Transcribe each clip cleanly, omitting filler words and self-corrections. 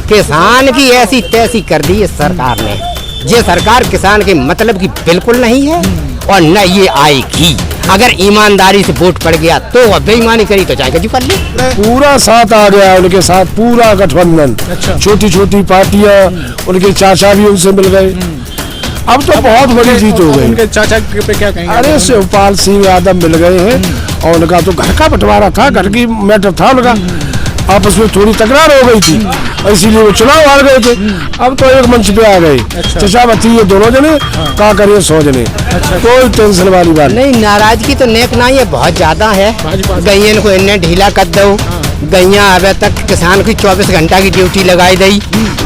किसान की ऐसी तैसी कर दी इस सरकार ने। ये सरकार किसान के मतलब की बिल्कुल नहीं है और न ये आएगी। अगर ईमानदारी से वोट पड़ गया तो बेईमानी करी तो चाहे कजू कर ले। पूरा साथ आ गया उनके साथ, पूरा गठबंधन। अच्छा। छोटी छोटी पार्टियां, उनके चाचा भी उनसे मिल गए। अब तो बहुत बड़ी जीत हो गई। उनके चाचा पे क्या कहेंगे? अरे शिवपाल सिंह यादव मिल गए हैं और उनका तो घर का बंटवारा था, घर की मैटर था उनका। आपस में थोड़ी तकरार हो गई थी, इसीलिए वो चुनाव हार गए थे। अब तो एक मंच पे आ गए। अच्छा। चचा बच्ची ये दोनों जने का करिए 100 जने। अच्छा। कोई टेंशन वाली बात नहीं। नाराजगी तो नेक ना ये बहुत ज्यादा है। गैयन को इन्हें ढीला कर दो। गैया अब तक किसान की 24 घंटा की ड्यूटी लगाई दी,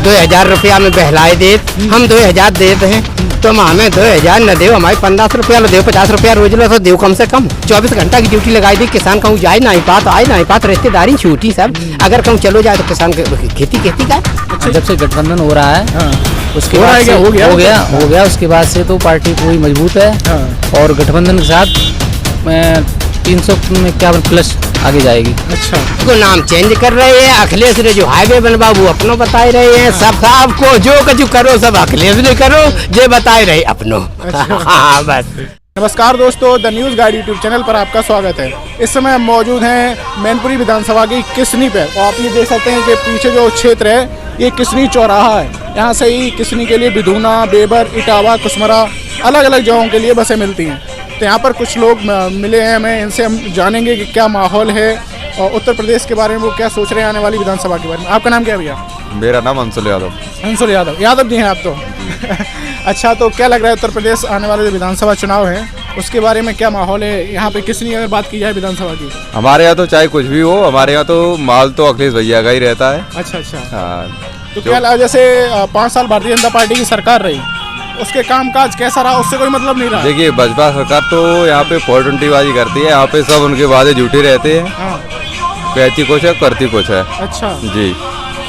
2000 रुपया में बहलाए दे। हम 2000 देते हैं, तुम हमें 2000 न दो, हमारे 1500 रुपया लो, दो 50 रुपया रोज लो तो दो कम से कम। 24 घंटा की ड्यूटी लगाई दी, किसान कहूँ जाए ना ही पात, आए ना ही पात, रिश्तेदारी छूटी सब। अगर कहूँ चलो जाए तो किसान खेती का। जब से गठबंधन हो रहा है उसके हो बाद गया हो गया उसके बाद से तो पार्टी पूरी मजबूत है और गठबंधन के साथ 351 प्लस आगे जाएगी। अच्छा। को नाम चेंज कर रहे हैं। अखिलेश ने जो हाईवे बनवा वो अपनों बताए रहे हैं। सब आपको जो कछु करो सब अखिलेश ने करो, जे बताए रहे अपनों। हाँ बस। नमस्कार दोस्तों, the news guide YouTube channel पर आपका स्वागत है। इस समय हम मौजूद हैं मैनपुरी विधानसभा की किसनी पे और आप ये देख सकते हैं कि पीछे जो क्षेत्र है ये किसनी चौराहा है। यहाँ से ही किसनी के लिए बिधूना, बेबर, इटावा, कुसमरा अलग अलग जगहों के लिए बसें मिलती हैं। तो यहाँ पर कुछ लोग मिले हैं हमें, इनसे हम जानेंगे कि क्या माहौल है और उत्तर प्रदेश के बारे में वो क्या सोच रहे हैं आने वाली विधानसभा के बारे में। आपका नाम क्या है भैया? मेरा नाम अंशुल यादव। अंशुल यादव। यादव जी हैं आप तो। अच्छा, तो क्या लग रहा है उत्तर प्रदेश आने वाले जो विधानसभा चुनाव है उसके बारे में क्या माहौल है यहाँ पे? किसनी अगर बात की जाए विधानसभा की, हमारे यहाँ तो चाहे कुछ भी हो, हमारे यहाँ तो माल तो अखिलेश भैया का ही रहता है। अच्छा अच्छा। हाँ। तो क्या लगा, जैसे 5 साल भारतीय जनता पार्टी की सरकार रही, उसके कामकाज कैसा रहा? उससे कोई मतलब नहीं रहा। देखिए, भाजपा सरकार तो यहाँ पे 420 बाजी करती है। यहाँ पे सब उनके वादे झूठे रहते हैं। हाँ। कहती कुछ है करती कुछ है। अच्छा जी।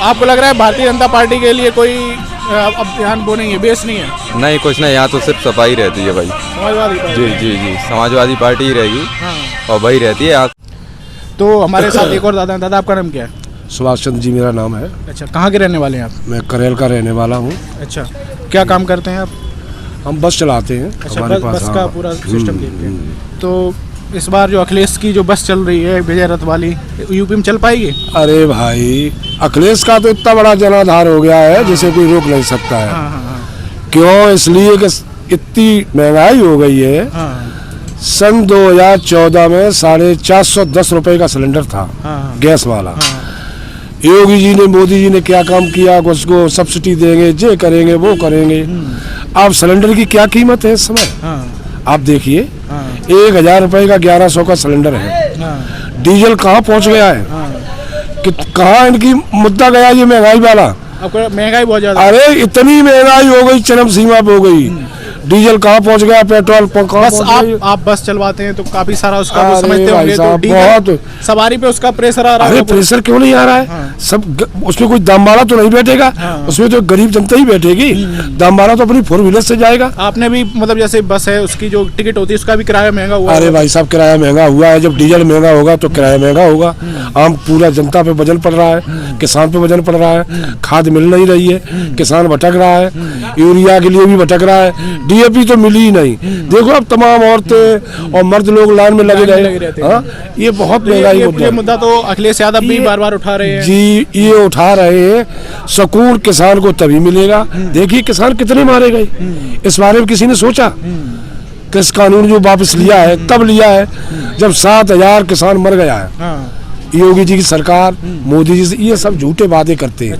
आपको लग रहा है भारतीय जनता पार्टी के लिए कोई अब ध्यान वो नहीं है, बेस नहीं है? नहीं, कुछ नहीं, यहाँ तो सिर्फ सफाई रहती है भाई। समाजवादी पार्टी। जी जी जी, समाजवादी पार्टी ही रहेगी। हाँ। और वही रहती है यहाँ। तो हमारे साथ एक और दादा हैं। दादा आपका नाम क्या है? सुभाष चंद्र जी मेरा नाम है। अच्छा, कहाँ के रहने वाले हैं आप? मैं करेल का रहने वाला हूँ। अच्छा, क्या काम करते हैं आप? हम बस चलाते हैं। अच्छा, हमारे बस पास। का हाँ। पूरा सिस्टम देखते हैं। तो इस बार जो अखिलेश की जो बस चल रही है विजय रथ वाली, यूपी में चल पाएगी? अरे भाई, अखिलेश का तो इतना बड़ा जनाधार हो गया है जिसे कोई रोक नहीं सकता है। हाँ हाँ हाँ। क्यों? इसलिए कि इतनी महंगाई हो गई है। हाँ सन 2014 में 410 रुपए का सिलेंडर था। हाँ। गैस वाला। हाँ। योगी जी ने, मोदी जी ने क्या काम किया? उसको सब्सिडी देंगे, ये करेंगे, वो करेंगे। अब सिलेंडर की क्या कीमत है इस समय? हाँ। आप देखिए, हाँ। 1000 रुपए का 1100 का सिलेंडर है। हाँ। डीजल कहाँ पहुंच गया है? हाँ। कि कहाँ इनकी मुद्दा गया ये महंगाई वाला? आपको महंगाई बहुत ज्यादा? अरे इतनी महंगाई हो गई, चरम सीमा पे हो गई। डीजल कहाँ पहुंच गया? पेट्रोल कहाँ बस आप बस चलवाते हैं तो काफी सारा उसका वो अरे समझते भाई होंगे। तो साहब, डीजल बहुत सवारी पे उसका प्रेशर आ रहा है। अरे प्रेशर क्यों नहीं आ रहा है? हाँ। सब उसमें कोई दाम वाला तो नहीं बैठेगा। हाँ। उसमें तो गरीब जनता ही बैठेगी। दाम वाला तो अपनी 4 व्हीलर से जाएगा। आपने भी मतलब जैसे बस है उसकी जो टिकट होती है उसका भी किराया महंगा हुआ? अरे भाई साहब, किराया महंगा हुआ है। जब डीजल महंगा होगा तो किराया महंगा होगा। आम पूरा जनता पे वजन पड़ रहा है, किसान पे वजन पड़ रहा है। खाद मिल नहीं रही है, किसान भटक रहा है। यूरिया के लिए भी भटक रहा है, डीएपी तो मिली ही नहीं। देखो अब तमाम औरतें और मर्द लोग लाइन में लगे रहे। हाँ, ये बहुत महंगाई ये मुद्दा तो अखिलेश यादव भी बार बार उठा रहे हैं। जी, ये उठा रहे हैं। सुकून किसान को तभी मिलेगा। देखिए किसान कितने मारे गए, इस बारे में किसी ने सोचा? किस कानून जो वापस लिया है तब लिया है जब 7000 किसान मर गया है। हाँ। योगी जी की सरकार, मोदी जी से ये सब झूठे वादे करते हैं।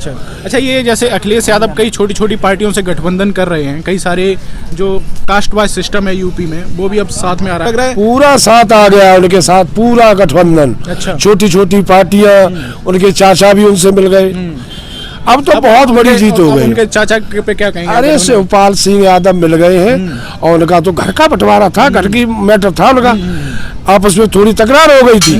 अच्छा, ये जैसे अखिलेश यादव कई छोटी छोटी पार्टियों से गठबंधन कर रहे हैं, कई सारे जो कास्ट वाइज सिस्टम है यूपी में वो भी अब साथ में आ रहा है। पूरा साथ आ गया उनके साथ, पूरा गठबंधन। अच्छा। छोटी छोटी पार्टियां, उनके चाचा भी उनसे मिल गए। अब तो बहुत बड़ी जीत हो गई। उनके चाचा पे क्या कहेंगे? अरे शिवपाल सिंह यादव मिल गए हैं और उनका तो घर का बंटवारा था, घर की मैटर था उनका। आपस में थोड़ी तकरार हो गई थी,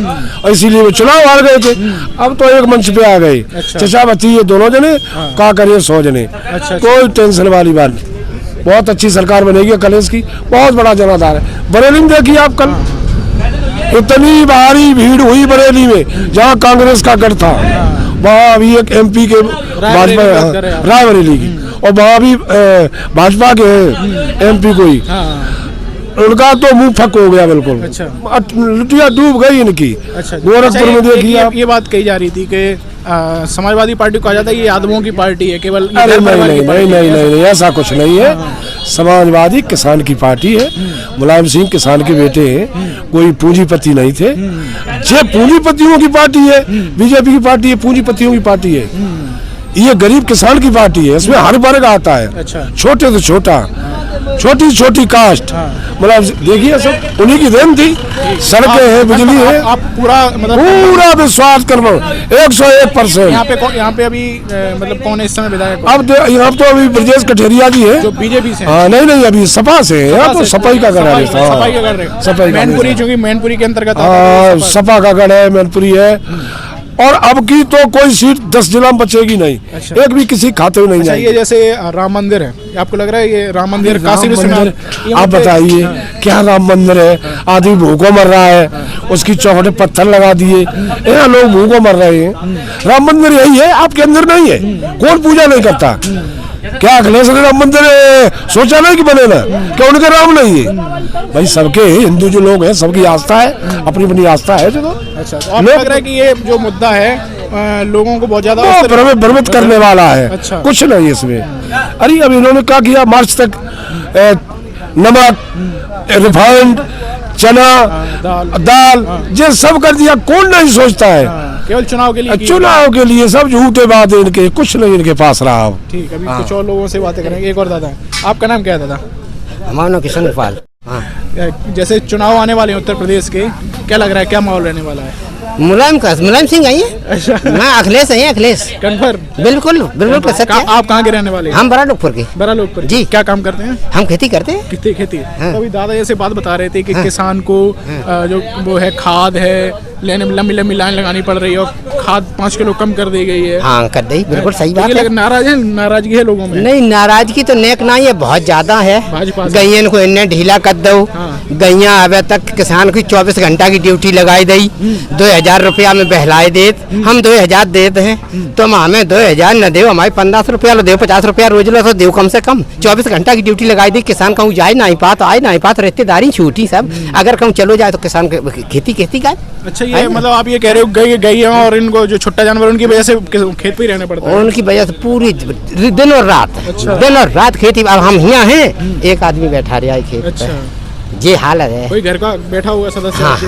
इसीलिए वो चुनाव हार गए थे। अब तो एक मंच पे आ गए। अच्छा। चचा बच्ची ये दोनों जने का करिए 100 जने। अच्छा। कोई टेंशन वाली बात नहीं। बहुत अच्छी सरकार बनेगी अखिलेश की, बहुत बड़ा जनाधार है। बरेली में देखिए आप, कल इतनी भारी भीड़ हुई बरेली में जहाँ कांग्रेस का गढ़ था। वहाँ अभी एक MP के रायबरेली की, और वहाँ भी भाजपा के MP कोई, उनका तो मुंह फक हो गया बिल्कुल। अच्छा। लुटिया डूब गई इनकी। अच्छा, गोरखपुर में देखिए आप। ये बात कही जा रही थी कि समाजवादी पार्टी को कहा जाता है ये यादवों की पार्टी है, केवल अरे नहीं, ऐसा कुछ नहीं है। समाजवादी किसान की पार्टी है, मुलायम सिंह किसान के बेटे हैं, कोई पूंजीपति नहीं थे। ये पूंजीपतियों की पार्टी है, बीजेपी की पार्टी है, पूंजीपतियों की पार्टी है। ये गरीब किसान की पार्टी है, इसमें हर वर्ग आता है। अच्छा। छोटे से छोटा, छोटी छोटी कास्ट, मतलब देखिए सब उन्हीं की देन थी। सड़कें हैं, बिजली है, आप पूरा मतलब पूरा विश्वास कर 101%। यहाँ पे अभी मतलब कौन है इस समय विधायक? अब यहाँ तो अभी ब्रजेश कठेरिया जी है, जो बीजेपी से। हाँ नहीं अभी सपा से है, यहाँ तो सफाई का गढ़ है। सफाई का गढ़ है, सफाई का मैनपुरी, चूंकि मैनपुरी के अंतर्गत सपा का गढ़ है, मैनपुरी है। और अब की तो कोई सीट 10 जिला में बचेगी नहीं। अच्छा। एक भी किसी खाते में नहीं जाएगी। ये जैसे राम मंदिर है, आपको लग रहा है ये राम मंदिर काशी विश्वनाथ, आप बताइए क्या राम मंदिर है? आदमी भूखों मर रहा है, उसकी चौखटे पत्थर लगा दिए, यहाँ लोग भूखों मर रहे हैं। राम मंदिर यही है, आपके अंदर नहीं है। कौन पूजा नहीं करता? क्या अखिलेश ने राम मंदिर सोचा नहीं कि बने ना? क्या उनके राम नहीं है? भाई सबके हिंदू जो लोग हैं सबकी आस्था है, अपनी अपनी आस्था है। जो अच्छा, तो आपको लग रहा है कि ये जो मुद्दा है लोगों को बहुत ज्यादा भ्रमित करने वाला है। अच्छा। कुछ नहीं इसमें। अरे अब इन्होंने क्या किया, मार्च तक नमक, रिफाइंड, चना, दाल ये सब कर दिया। कौन नहीं सोचता है? केवल चुनाव के लिए, चुनाव के लिए सब झूठे बात है इनके, कुछ नहीं इनके पास रहा। अब ठीक, अभी कुछ और लोगों से बातें करेंगे। एक और दादा, आपका नाम क्या है दादा? हमारा नाम किशन गोपाल। हाँ। जैसे चुनाव आने वाले हैं उत्तर प्रदेश के, क्या लग रहा है क्या माहौल रहने वाला है? मुलायम सिंह आई है। अच्छा। ना अखिलेश है, अखिलेश कन्फर्म। बिल्कुल सत्य है। आप कहाँ के रहने वाले हैं? हम बरालोकपुर के। बरालोकपुर जी। क्या काम करते हैं? हम खेती करते हैं। खेती। हाँ। तो अभी दादा ऐसे बात बता रहे थे कि किसान को जो वो है खाद है लेने में लंबी लाइन लगानी पड़ रही है, और खाद 5 किलो कम कर दी गई है। हाँ कर दी, बिल्कुल सही बात है। नाराजगी है लोगों में? नहीं, नाराजगी तो नेक ना, ये बहुत ज्यादा है। गैयन को इन्हें ढीला कर दो। गैया अब तक किसान की 24 घंटा की ड्यूटी लगाई दी, 2000 रुपया में बहलाए देत। हम 2000 देते हैं, तुम हमें 2000 न दो, हमारे 1500 रुपया लो दो, 50 रुपया रोज लो तो दो कम से कम। 24 घंटा की ड्यूटी लगाई दी, किसान कहूँ जाए नहीं पात, आए नहीं पात, रिश्तेदारी छूटी सब। अगर कहूँ चलो जाए तो किसान खेती का। अच्छा, ये मतलब आप ये कह रहे हो गई और इनको जो छोटा जानवर उनकी वजह से खेत पे ही रहना पड़ता है? उनकी वजह से पूरी दिन और रात। अच्छा। दिन और रात खेती। अब हम यहाँ हैं, एक आदमी बैठा रहा है खेत। अच्छा। ये हालत है। कोई घर का बैठा हुआ सदस्य। हाँ।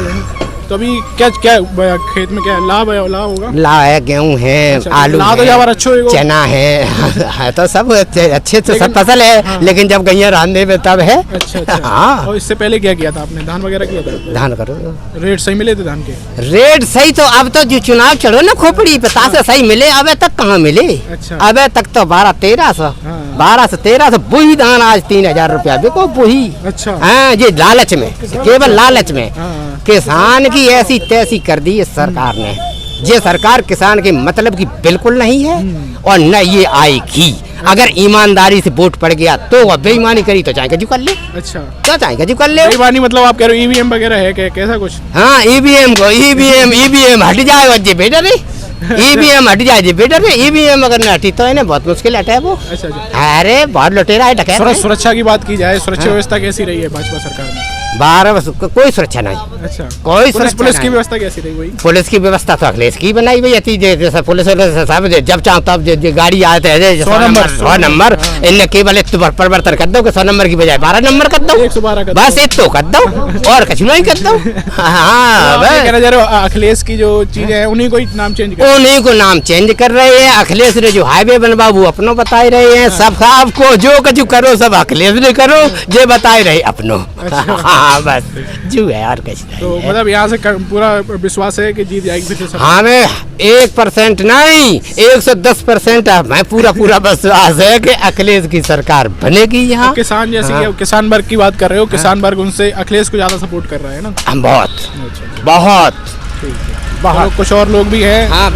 तो अभी क्या खेत में क्या लाभ होगा? लाभ है, गेहूँ है। अच्छा, आलू है, चना है तो सब अच्छे से सब फसल है। हाँ। लेकिन जब गैया रांधे में तब है। अच्छा। हाँ। और इससे पहले क्या किया था आपने? धान वगैरह किया था? धान करो। रेट सही मिले थे धान के? रेट सही तो अब तो जो चुनाव चढ़ो ना खोपड़ी 50 सही मिले, अब तक कहाँ मिले? अच्छा। अब तक तो 1200-1300, 1200-1300 बुही धान आज 3000 रुपया बिको बुही। अच्छा। हाँ, ये लालच में, केवल लालच में किसान की ऐसी तैसी कर दी इस सरकार ने। ये सरकार किसान के मतलब की बिल्कुल नहीं है, और न ये आएगी। अगर ईमानदारी से वोट पड़ गया तो वह बेईमानी करी तो चाहे कजू कर ले। अच्छा, क्या चाहे कजू कर ले। बेईमानी मतलब आप कह रहे हो ईवीएम वगैरह है कैसा कुछ? हाँ, ईवीएम हट जाए वजह बेटा रे। ईवीएम हट जाए बेटा रे। ईवीएम अगर न हटी तो इन्हें बहुत मुश्किल हटे वो। अच्छा। अरे बहुत लुटेरा है, डकैत। सुरक्षा की बात की जाए, सुरक्षा व्यवस्था कैसी रही है भाजपा सरकार में? 12 वर्ष कोई सुरक्षा नहीं। अच्छा। कोई पुलिस की व्यवस्था कैसी रही? वही पुलिस की व्यवस्था तो अखिलेश की बनाई हुई थी। जैसा पुलिस जब चाहो तब गाड़ी आते हैं 100 नंबर इनने केवल परिवर्तन कर दो कि 100 नंबर की बजाय 12 नंबर कर दो, 112 बस एक तो कर दो और कुछ नहीं कर दो। हाँ, अखिलेश की जो चीजें हैं उन्हीं को नाम चेंज कर रहे हैं। अखिलेश ने जो हाईवे बनवा वो अपनों बताए रहे हैं। सब आपको जो कुछ करो सब अखिलेश ने करो, ये बताए रहे अपनों। हाँ बस जो है और कुछ नहीं। तो मतलब यहाँ से पूरा विश्वास है कि जीत जाएगी फिर से? हमें 1% नहीं 110% मैं पूरा विश्वास है कि अखिलेश की सरकार बनेगी यहाँ। तो किसान जैसे हाँ। किसान वर्ग की बात कर रहे हो, किसान वर्ग उनसे अखिलेश को ज्यादा सपोर्ट कर रहा है ना? हम बहुत कुछ और लोग भी हैं। हाँ,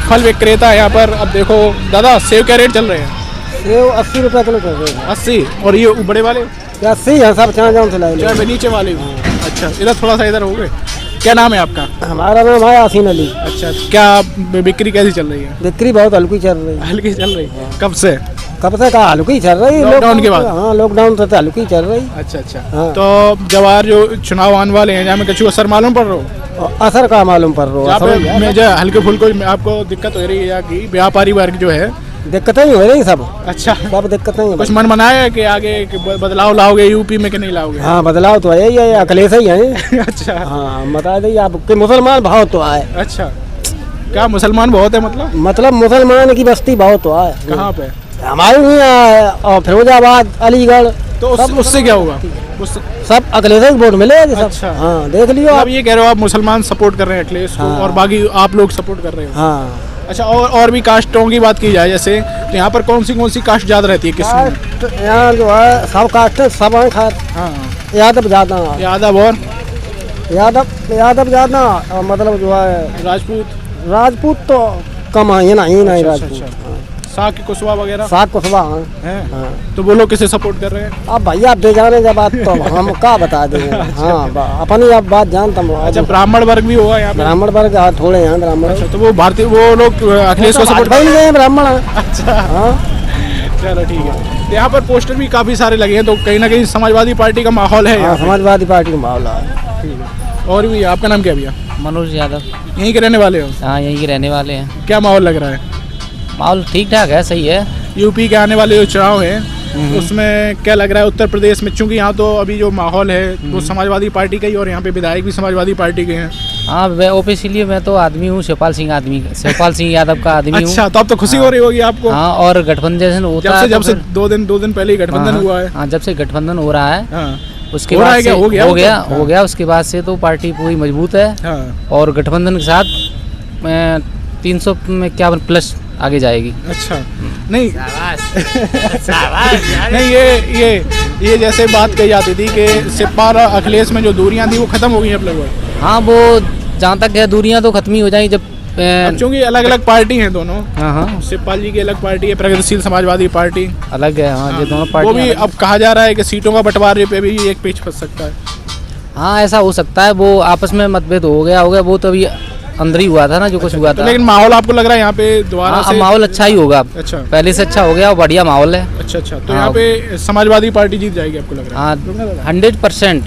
फल विक्रेता यहाँ पर। अब देखो दादा, सेब क्या रेट चल रहे हैं? सेब 80 रुपये किलो चल रहे हैं। 80? और ये बड़े वाले 80 है सब? चाँद से लाए नीचे वाले। अच्छा, इधर थोड़ा सा इधर हो गए क्या नाम है आपका? हमारा नाम है यासीन अली। अच्छा, क्या बिक्री कैसी चल रही है? बिक्री बहुत हल्की चल रही है। हल्की चल रही है? कब से? कब से कहा हल्की चल रही है? लॉकडाउन के बाद? हाँ, लॉकडाउन से तो हल्की चल रही। अच्छा अच्छा। हाँ। तो जवाहर जो चुनाव आने वाले हैं, जहाँ में कुछ असर मालूम पड़ रहा हो? और असर का मालूम पड़ रहा जहाँ है? पे में जो हल्के फुल्के में आपको दिक्कत हो रही है, या कि व्यापारी वर्ग जो है? दिक्कतें ही हो रही सब। अच्छा, सब दिक्कतें ही हो कुछ रही। मन बनाया है कि आगे कि बदलाव लाओगे यूपी में कि नहीं लाओगे? हाँ, बदलाव तो है ही है, अखिलेश ही है। अच्छा हाँ, बता दीजिए आप कि मुसलमान बहुत तो आए। अच्छा, क्या मुसलमान बहुत है मतलब मुसलमान की बस्ती बहुत तो आए। कहाँ पे? हमारे यहाँ है, और फिरोजाबाद, अलीगढ़, तो उससे क्या होगा? उससे सब अखिलेश ही वोट मिले सब। अच्छा। हाँ, देख लियो आप आप। ये कह रहे हो आप मुसलमान सपोर्ट कर रहे हैं अखिलेश को, हाँ। और बाकी आप लोग सपोर्ट कर रहे हो? हाँ, अच्छा, और भी कास्टों की बात की जाए जैसे, तो यहाँ पर कौन सी कास्ट ज्यादा रहती है किसमें? कास्ट यहाँ जो है सब कास्ट सब हैं खास। हाँ, यादव ज्यादा हैं। यादव और यादव ज्यादा, और मतलब जो है राजपूत तो कम है, नहीं अच्छा, राजपूत। अच्छा। साग कुशवा वगैरह साग कुशवा हैं। हैं? हाँ। तो वो लोग किसे सपोर्ट कर रहे हैं? अब भैया आप बेजाने जब बात तो हम क्या बता देंगे। हाँ, अपनी आप बात जानता हूँ। अच्छा, ब्राह्मण वर्ग भी होगा यहाँ पे? ब्राह्मण वर्ग हाँ, थोड़े हैं ब्राह्मण। अच्छा, तो वो भारतीय वो लोग अखिलेश को सपोर्ट भाजपा ही नहीं है, ब्राह्मण हैं। अच्छा, हाँ, चलो ठीक है। तो यहाँ पर पोस्टर भी काफी सारे लगे हैं, तो कहीं ना कहीं समाजवादी पार्टी का माहौल है हाँ, यहाँ पे। समाजवादी पार्टी का मामला है। ठीक है। और भी आपका नाम क्या है भैया? मनोज यादव। यहीं के रहने वाले हो? हाँ, यहीं के रहने वाले हैं। क्या माहौल लग रहा है? माहौल ठीक ठाक है, सही है। यूपी के आने वाले जो चुनाव हैं उसमें क्या लग रहा है उत्तर प्रदेश में, चूंकि यहाँ तो अभी जो माहौल है वो समाजवादी पार्टी का ही, और यहाँ पे विधायक भी समाजवादी पार्टी के हैं। हाँ, मैं ऑफिशियली मैं तो आदमी हूँ शिवपाल सिंह यादव का आदमी हूँ। अच्छा, तो अब तो खुशी हो रही होगी आपको? हाँ, और गठबंधन जैसे होता है जब से तो 2 दिन पहले ही गठबंधन हाँ, हुआ है। हाँ, जब से गठबंधन हो रहा है हाँ, उसके हो रहा बाद है क्या? से हो गया हो गया उसके बाद से तो पार्टी पूरी मजबूत है, हाँ। और गठबंधन के साथ 351 प्लस आगे जाएगी। अच्छा, नहीं नहीं, ये जैसे बात कही जाती थी कि शिवपाल और अखिलेश में जो दूरियां थी वो खत्म हो गई अब लगभग। हाँ, वो जहाँ तक है दूरियां तो खत्म ही हो जाएंगी जब अब चूंकि अलग अलग पार्टी हैं दोनों। हाँ हाँ, शिवपाल जी की अलग पार्टी है, प्रगतिशील समाजवादी पार्टी अलग है। हाँ, ये दोनों वो पार्टी भी अब कहा जा रहा है कि सीटों का बंटवारे पे भी एक पेच फंस सकता है। हाँ, ऐसा हो सकता है। वो आपस में मतभेद हो गया वो तो अभी अंदर ही हुआ था ना, जो कुछ हुआ तो था। लेकिन माहौल आपको लग रहा है यहाँ पे दोबारा हाँ, से? अब माहौल अच्छा ही होगा। अच्छा पहले से अच्छा हो गया और बढ़िया माहौल है। अच्छा अच्छा, तो हाँ। यहाँ पे समाजवादी पार्टी जीत जाएगी आपको लग रहा है? हाँ, 100%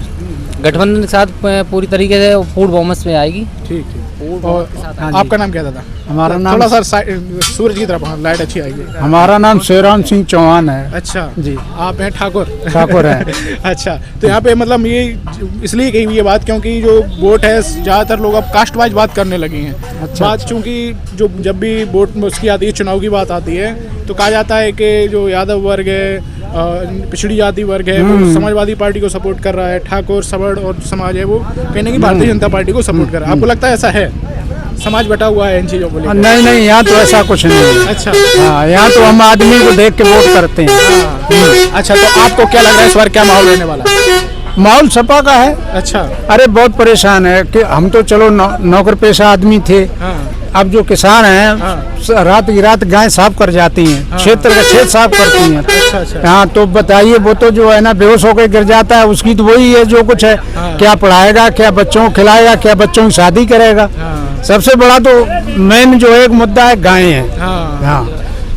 गठबंधन के साथ पूरी तरीके से पूर्ण बहुमत में आएगी। ठीक ठीक। और आपका नाम क्या था? हमारा नाम थोड़ा सा सूरज की तरफ, हाँ, लाइट अच्छी आएगी। हमारा नाम शिवराम सिंह चौहान है। अच्छा जी, आप हैं ठाकुर? ठाकुर है। अच्छा, तो यहाँ पे मतलब ये इसलिए कही हुई ये बात क्योंकि जो वोट है ज़्यादातर लोग अब कास्ट वाइज बात करने लगे हैं। अच्छा, बात चूंकि जो जब भी वोट में उसकी आती है, चुनाव की बात आती है, तो कहा जाता है कि जो यादव वर्ग है, पिछड़ी जाति वर्ग है, वो समाजवादी पार्टी को सपोर्ट कर रहा है, ठाकुर सवर्ण और समाज है वो कहीं ना कहीं भारतीय जनता पार्टी को सपोर्ट कर रहा है। आपको लगता है ऐसा है? समाज बटा हुआ है इन चीज़ों को लेकर? नहीं नहीं, यहाँ तो ऐसा कुछ नहीं है। अच्छा हाँ, यहाँ तो हम आदमी को देख के वोट करते हैं। अच्छा, तो आपको क्या लग रहा है इस बार क्या माहौल रहने वाला है? माहौल सपा का है। अच्छा, अरे बहुत परेशान है कि हम तो चलो नौकर पेशा आदमी थे, हाँ अब जो किसान हैं हाँ। रात की रात गाय साफ कर जाती हैं, क्षेत्र का क्षेत्र साफ करती हैं। अच्छा अच्छा। हाँ, तो बताइए, वो तो जो है ना बेहोश होकर गिर जाता है, उसकी तो वही है जो कुछ है। क्या पढ़ाएगा, क्या बच्चों को खिलाएगा, क्या बच्चों की शादी करेगा। सबसे बड़ा तो मेन जो एक मुद्दा है गाय है। हाँ,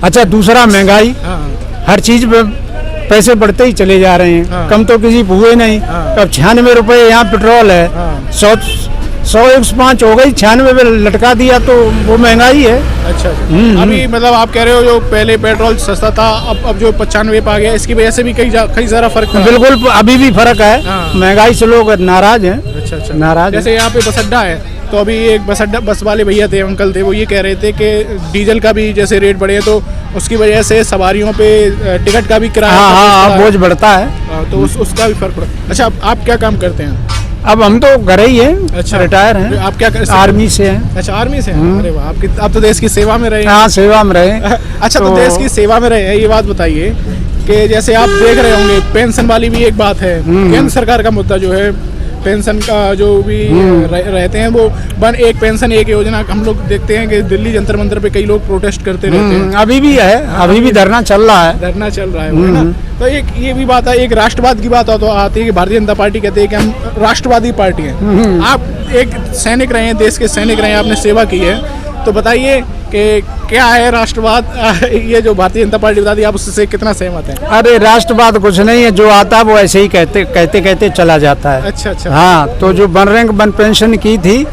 अच्छा, दूसरा महंगाई, हर चीज पे पैसे बढ़ते ही चले जा रहे हैं, कम तो किसी हुए नहीं। अब 96 रुपए यहाँ पेट्रोल है, 105 हो गई, 96 पे लटका दिया, तो वो महंगाई है। अच्छा अच्छा। अभी मतलब आप कह रहे हो जो पहले पेट्रोल सस्ता था, अब जो 95 पे आ गया, इसकी वजह से भी कई सारा फर्क पड़ा। बिल्कुल, अभी भी फर्क है। हाँ। महंगाई से लोग नाराज हैं। अच्छा अच्छा, नाराज जैसे यहाँ पे बस अड्डा है, तो अभी एक बस वाले भैया थे, अंकल थे, वो ये कह रहे थे कि डीजल का भी जैसे रेट बढ़े हैं, तो उसकी वजह से सवारियों पे टिकट का भी किराया हाँ, बोझ बढ़ता है। तो उसका भी फर्क पड़ा। अच्छा, आप क्या काम करते हैं? अब हम तो घर ही हैं। अच्छा, रिटायर हैं। आप क्या करते हैं? आर्मी से हैं। अच्छा, आर्मी से हैं। अरे वाह, आप तो देश की सेवा में रहे हैं। हाँ, सेवा में रहे। अच्छा, तो देश की सेवा में रहे हैं, ये बात बताइए कि जैसे आप देख रहे होंगे पेंशन वाली भी एक बात है, केंद्र सरकार का मुद्दा जो है पेंशन का जो भी रहते हैं वो एक पेंशन एक योजना, हम लोग देखते हैं कि दिल्ली जंतर मंतर पे कई लोग प्रोटेस्ट करते रहते हैं। अभी भी है, अभी भी धरना चल रहा है। धरना चल रहा है वो, है ना। तो एक ये भी बात है, एक राष्ट्रवाद की बात तो आती है कि भारतीय जनता पार्टी कहते हैं कि हम राष्ट्रवादी पार्टी हैं। आप एक सैनिक रहे हैं, देश के सैनिक रहे हैं, आपने सेवा की है, तो बताइए कि क्या है राष्ट्रवाद? ये जो भारतीय जनता पार्टी बता दी, आप उससे कितना सहमत हैं? अरे राष्ट्रवाद कुछ नहीं है, जो आता है वो ऐसे ही कहते चला जाता है। अच्छा। हाँ, तो जो वन रैंक वन पेंशन की थी,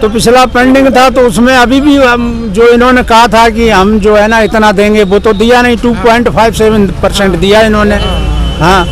तो पिछला पेंडिंग था, तो उसमें अभी भी जो इन्होंने कहा था कि हम जो है ना इतना देंगे, वो तो दिया नहीं। 2.57% दिया इन्होंने। हाँ,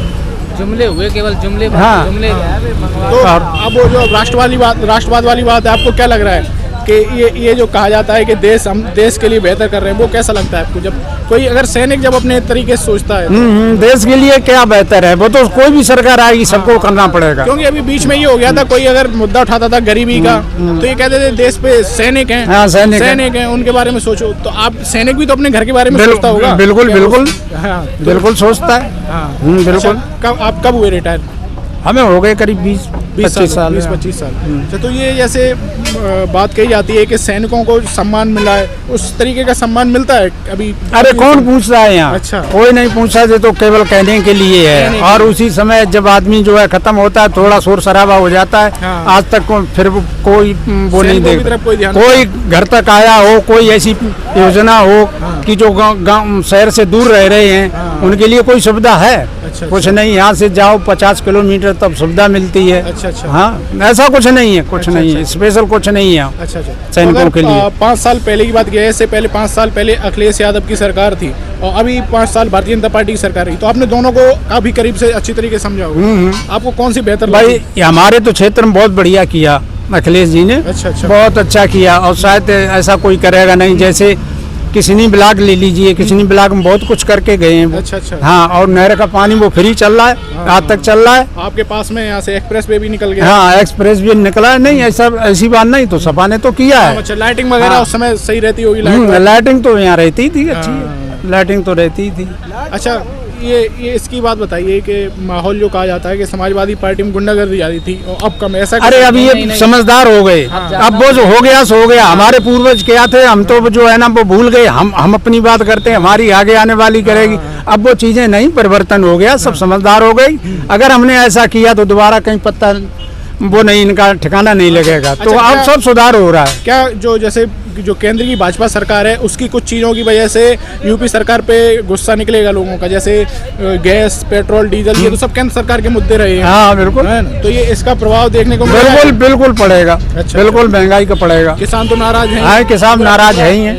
जुमले हुए, केवल जुमले। हाँ। जुमले। तो अब वो जो राष्ट्रवाद वाली बात है, आपको क्या लग रहा है कि ये जो कहा जाता है कि हम देश के लिए बेहतर कर रहे हैं, वो कैसा लगता है आपको? जब कोई अगर सैनिक जब अपने तरीके से सोचता है तो देश के लिए क्या बेहतर है, वो तो कोई भी सरकार आएगी, सबको करना पड़ेगा। क्योंकि अभी बीच में ये हो गया था, कोई अगर मुद्दा उठाता था गरीबी का, तो ये कहते थे देश पे सैनिक हैं। हाँ, सैनिक हैं, उनके बारे में सोचो। तो आप सैनिक भी तो अपने घर के बारे में सोचता होगा। बिल्कुल बिल्कुल। हाँ, बिल्कुल सोचता है। बिल्कुल। आप कब हुए रिटायर? हमें हो गए करीब 20-25 साल। 20-25 साल। अच्छा, तो ये जैसे बात कही जाती है कि सैनिकों को सम्मान मिला है, उस तरीके का सम्मान मिलता है अभी? अरे कौन पूछ रहा है यहाँ? अच्छा। कोई नहीं पूछा, ये तो केवल कहने के लिए है। और उसी समय जब आदमी जो है खत्म होता है, थोड़ा शोर शराबा हो जाता है। हाँ। आज तक फिर कोई वो नहीं देख, कोई घर तक आया हो, कोई ऐसी योजना हो कि जो गाँव शहर से दूर रह रहे हैं, उनके लिए कोई सुविधा है? कुछ नहीं। यहाँ से जाओ 50 किलोमीटर तब सुविधा मिलती है। अच्छा। हाँ, ऐसा कुछ नहीं है, कुछ नहीं है, स्पेशल कुछ नहीं है। अच्छा। सैनिकों के लिए 5 साल पहले की बात की है, इससे पहले 5 साल पहले अखिलेश यादव की सरकार थी और अभी 5 साल भारतीय जनता पार्टी की सरकार रही, तो आपने दोनों को काफी करीब से अच्छी तरीके से समझा होगा। आपको कौन सी बेहतर भाई? हमारे तो क्षेत्र में बहुत बढ़िया किया अखिलेश जी ने। अच्छा। बहुत अच्छा किया, और शायद ऐसा कोई करेगा नहीं। जैसे किसनी ब्लॉक ले लीजिए, किसनी ब्लॉक में बहुत कुछ करके गए हैं वो। अच्छा। हाँ, और नहर का पानी वो फ्री चल रहा है। आज तक चल रहा है। आपके पास में यहाँ से एक्सप्रेस वे भी निकल गया। हाँ, एक्सप्रेस भी निकला है। नहीं, ऐसी बात नहीं, तो सपा ने तो किया है। अच्छा, लाइटिंग वगैरह हाँ। उस समय सही रहती होगी? लाइटिंग तो यहाँ रहती थी, अच्छी लाइटिंग तो रहती थी। अच्छा, ये इसकी बात बताइए कि माहौल जो कहा जाता है कि समाजवादी पार्टी में गुंडागर्दी ज्यादा थी और अब कम, ऐसा? अरे अभी ये समझदार हो गए। अब वो जो हो गया सो हो गया। हमारे पूर्वज क्या थे, हम तो जो है ना वो भूल गए। हम अपनी बात करते हैं, हमारी आगे आने वाली करेगी। अब वो चीजें नहीं, परिवर्तन हो गया, सब समझदार हो गई। अगर हमने ऐसा किया तो दोबारा कहीं पत्ता वो नहीं, इनका ठिकाना नहीं लगेगा। तो अब सब सुधार हो रहा है। क्या जो जैसे जो केंद्र की भाजपा सरकार है, उसकी कुछ चीज़ों की वजह से यूपी सरकार पे गुस्सा निकलेगा लोगों का? जैसे गैस, पेट्रोल, डीजल, ये तो सब केंद्र सरकार के मुद्दे रहे हैं। हाँ बिल्कुल। है ना? तो ये इसका प्रभाव देखने को बिल्कुल पड़ेगा। अच्छा। बिल्कुल महंगाई का पड़ेगा। किसान तो नाराज हैं। हाँ, किसान नाराज है ही है।